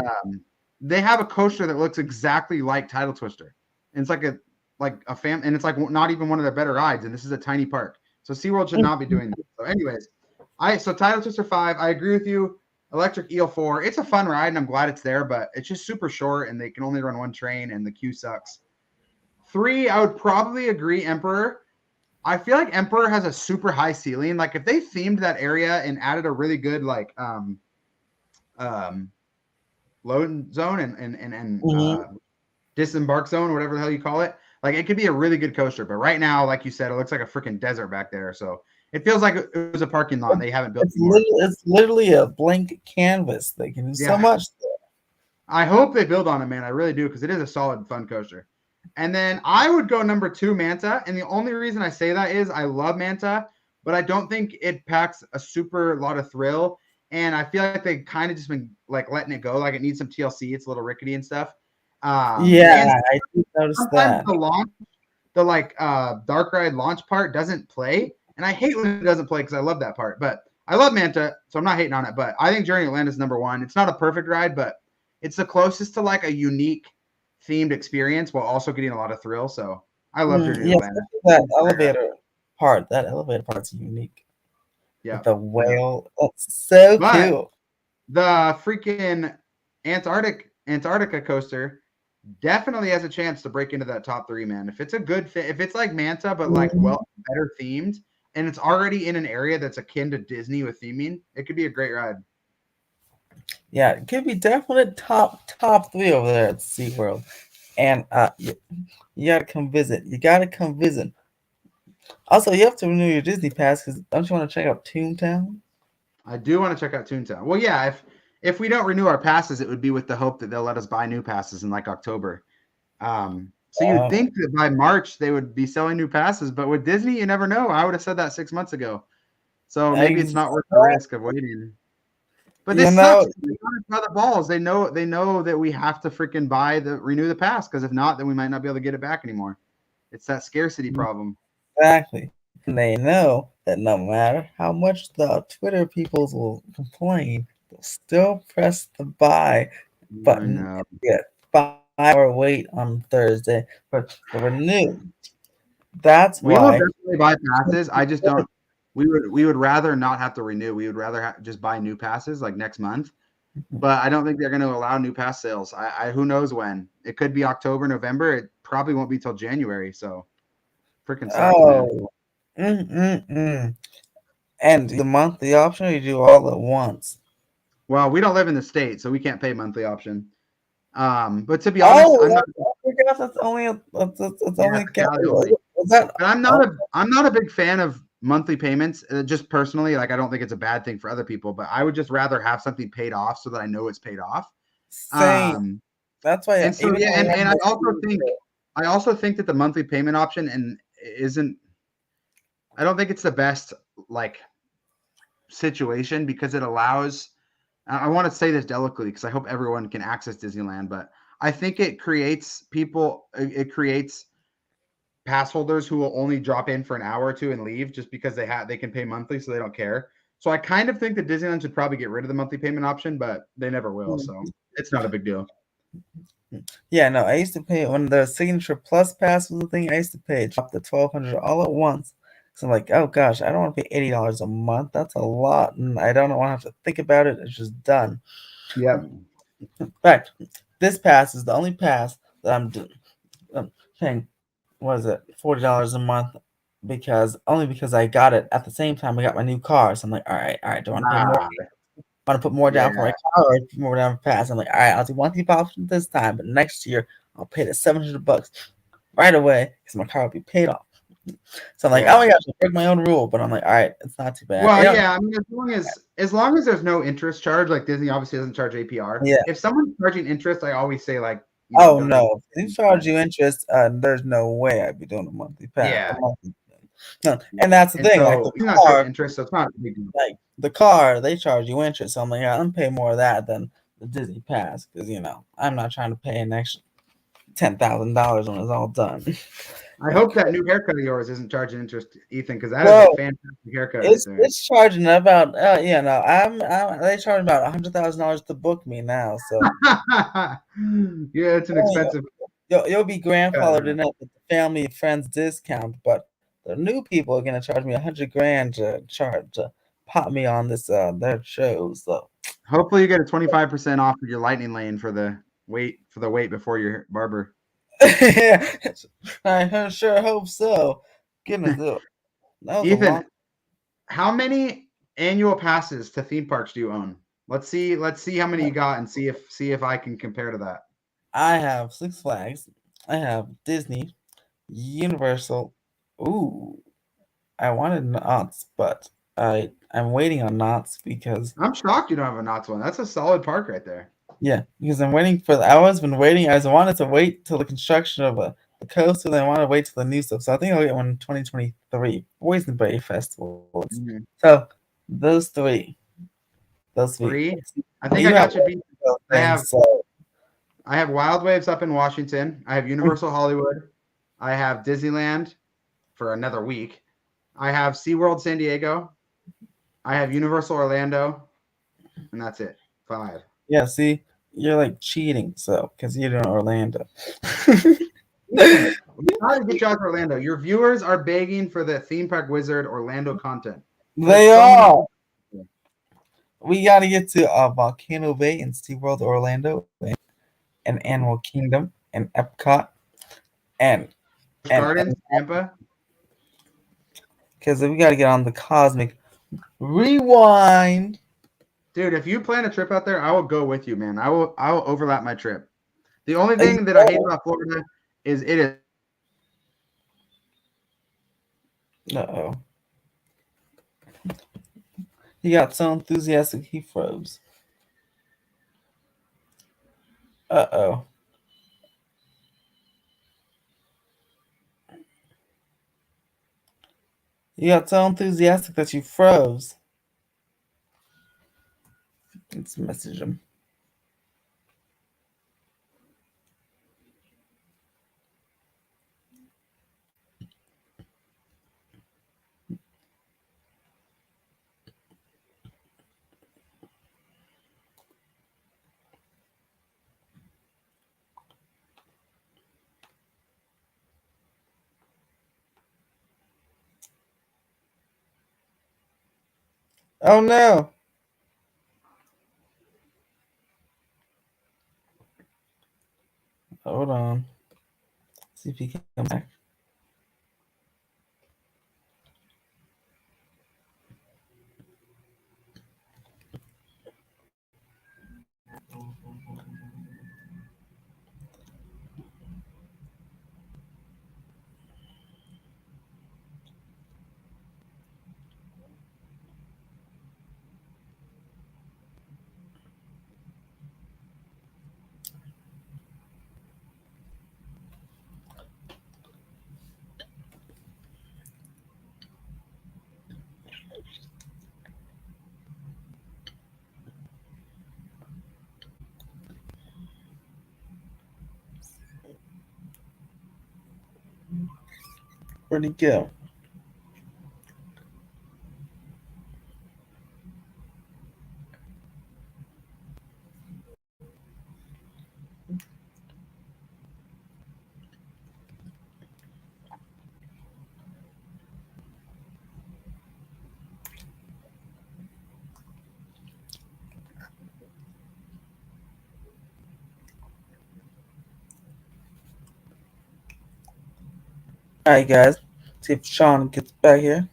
they have a coaster that looks exactly like Tidal Twister. And it's and it's like not even one of their better rides. And this is a tiny park, so SeaWorld should not be doing that. So, anyways, so Tidal Twister 5, I agree with you. Electric Eel 4, it's a fun ride, and I'm glad it's there, but it's just super short, and they can only run one train, and the queue sucks. 3, I would probably agree. Emperor. I feel like Emperor has a super high ceiling. Like if they themed that area and added a really good um load zone and Mhm. disembark zone, whatever the hell you call it. Like it could be a really good coaster, but right now, like you said, it looks like a freaking desert back there. So it feels like it was a parking lot and they haven't built anymore. It's literally a blank canvas. They can do so Yeah, much. I hope they build on it, man. I really do because it is a solid, fun coaster. And then I would go number 2, Manta. And the only reason I say that is I love Manta, but I don't think it packs a super lot of thrill. And I feel like they kind of just been like letting it go, like it needs some TLC. It's a little rickety and stuff. And Yeah, I did notice sometimes that. the like dark ride launch part doesn't play, and I hate when it doesn't play because I love that part. But I love Manta, so I'm not hating on it. But I think Journey to Atlantis is number 1. It's not a perfect ride, but it's the closest to like a unique themed experience while also getting a lot of thrill. So I love Journey to Yes, Atlantis. that It's a great ride. elevator part. That elevator part's unique with Yeah, the yeah. whale. That's so But cool. the freaking Antarctica coaster definitely has a chance to break into that top 3, man. If it's a good fit, if it's like Manta but like Mhm. better themed, and it's already in an area that's akin to Disney with theming, it could be a great ride. Yeah, it could be definite top three over there at SeaWorld. And you gotta come visit. You gotta come visit. Also, you have to renew your Disney pass because don't you want to check out Toontown? I do want to check out Toontown. Well, yeah, if we don't renew our passes, it would be with the hope that they'll let us buy new passes in like October. So you'd Uh, think that by March they would be selling new passes, but with Disney, you never know. I would have said that 6 months ago. So maybe it's not worth the exactly. risk of waiting. But You this know, sucks. They got us by the balls. They know that we have to freaking renew the pass because if not, then we might not be able to get it back anymore. It's that scarcity problem. exactly. And they know that no matter how much the Twitter peoples will complain, they'll still press the buy I button know. and get 5 hour wait on Thursday for the renew. That's We will why. definitely buy passes. I just don't. We would rather not have to renew. We would rather just buy new passes like next month. But I don't think they're going to allow new pass sales. I who knows when? It could be October, November. It probably won't be till January. So freaking sucks, man. Oh, mm. And the monthly option, you do all at once. Well, we don't live in the state, so we can't pay monthly option. But to be honest, I'm not. I forgot that's only it's Yeah, only it's a casual rate. was that But oh, I'm not a big fan of monthly payments. Just personally, like I don't think it's a bad thing for other people, but I would just rather have something paid off so that I know it's paid off. same? Um, That's why and so even yeah, though I have and the I also think that the monthly payment option and isn't I don't think it's the best like situation because it allows I want to say this delicately because I hope everyone can access Disneyland, but I think it creates it creates pass holders who will only drop in for an hour or two and leave just because they can pay monthly so they don't care. So I kind of think that Disneyland should probably get rid of the monthly payment option, but they never will, so it's not a big deal. yeah, no, I used to pay when the Signature Plus Pass was a thing. I used to pay drop the 1,200 all at once. So I'm like, oh gosh, I don't want to pay $80 a month. That's a lot, and I don't want to have to think about it. It's just done. Yep. In fact, this pass is the only pass that I'm paying. What is it, $40 a month? Because I got it at the same time I got my new car. So I'm like, all right, do I want to pay more? Ah, Want to put more down for yeah, my car or put more down for pass? I'm like, all right, I'll do one cheap option this time, but next year I'll pay the $700 right away because my car will be paid off. So I'm like, oh yeah. my gosh, I broke my own rule, but I'm like, all right, it's not too bad. Well, yeah. I mean, as long as there's no interest charge, like Disney obviously doesn't charge APR. Yeah. If someone's charging interest, I always say like, Oh don't do. no, if they charge you interest, there's no way I'd be doing a monthly pass. Yeah, No, and that's the and thing. Like so the he's not charging car, interest, so it's not a big deal. they charge you interest. So I'm like, yeah, I'm paying more of that than the Disney pass because I'm not trying to pay an extra $10,000 when it's all done. I hope that new haircut of yours isn't charging interest, Ethan, because that is a Well, fantastic haircut right there. it's charging about no, I'm they charge about $100,000 to book me now. So Yeah, it's an expensive you'll be cut. grandfathered in at the family and friends discount, but the new people are gonna charge me 100 grand to pop me on this their show. So Hopefully, you get a 25% off of your lightning lane for the wait before your barber. yeah, I sure hope so. Goodness, that was a long. Ethan, how many annual passes to theme parks do you own? Let's see how many you got and see if I can compare to that. I have Six Flags. I have Disney, Universal. Ooh, I wanted Knott's, but I'm waiting on Knott's because I'm shocked you don't have a Knott's one. That's a solid park right there. yeah, because I'm waiting for. I was been waiting. I was wanted to wait till the construction of the coaster. Then I want to wait till the new stuff. So I think I'll get one in 2023 Boysenberry Festival. Mhm. So those three, those three. Three. I But think you I have got you beat. those I things. have So I have Wild Waves up in Washington. I have Universal Hollywood. I have Disneyland for another week. I have SeaWorld San Diego. I have Universal Orlando, and that's it. 5. yeah, see, you're like cheating. So because you're in Orlando. Ethan, we gotta get you out to Orlando. Your viewers are begging for the theme park wizard Orlando content. There's They so many. are. We got to get to Volcano Bay and SeaWorld Orlando and Animal Kingdom and Epcot and Gardens, and Tampa. because we got to get on the Cosmic Rewind. Dude, if you plan a trip out there, I will go with you, man. I will overlap my trip. The only thing that I hate about Florida is it is Uh-oh. He got so enthusiastic he froze. Uh-oh. You got so enthusiastic that you froze. Let's message him. Oh no. Hold on. See if he can come back. Where'd he go? Alright, guys. See if Sean gets back here.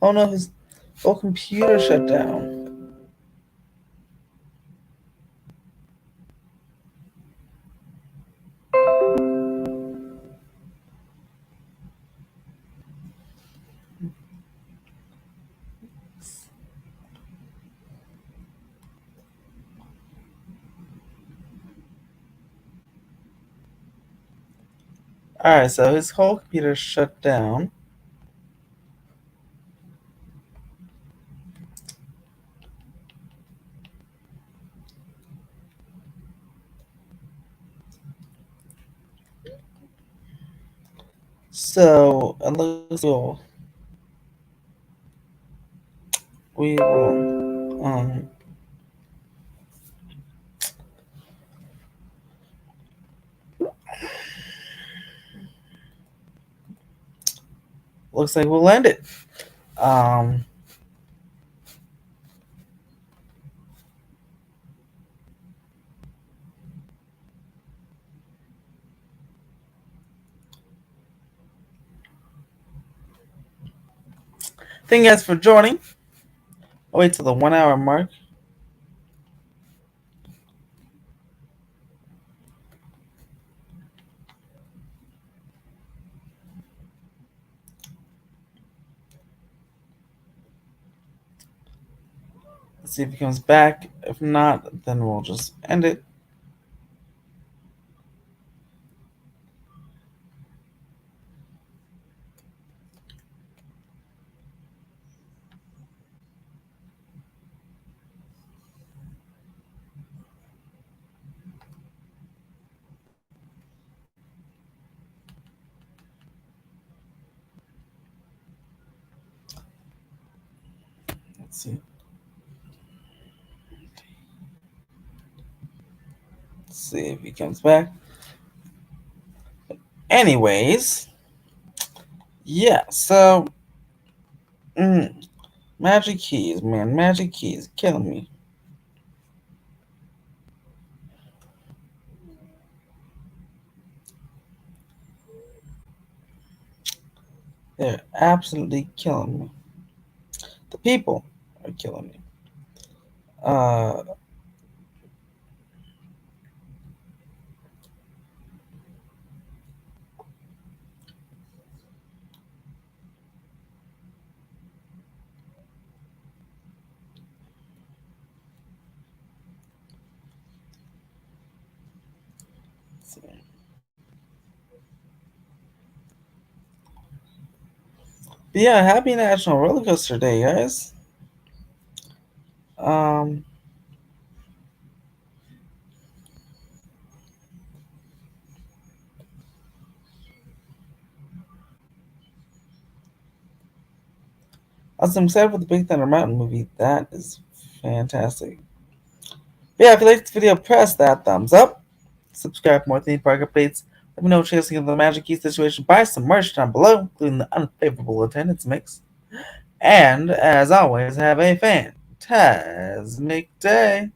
Oh no, his whole computer shut down. Alright, so his whole computer shut down. So unless we will looks like we'll end it. Um Thank you guys for joining. I'll wait till the 1 hour mark. Let's see if he comes back. If not, then we'll just end it. Let's see. Let's see if he comes back. Anyways, yeah, so magic keys, man. Magic keys killing me. They're absolutely killing me. The people are killing me. Uh But yeah, happy National Roller Coaster Day, guys. Um, I'm excited for the Big Thunder Mountain movie. That is fantastic. But yeah, if you liked this video, press that thumbs up. Subscribe for more theme park updates. Let me know what you're thinking of the Magic Key situation. Buy some merch down below, including the unfavorable attendance mix. And as always, have a fantastic day.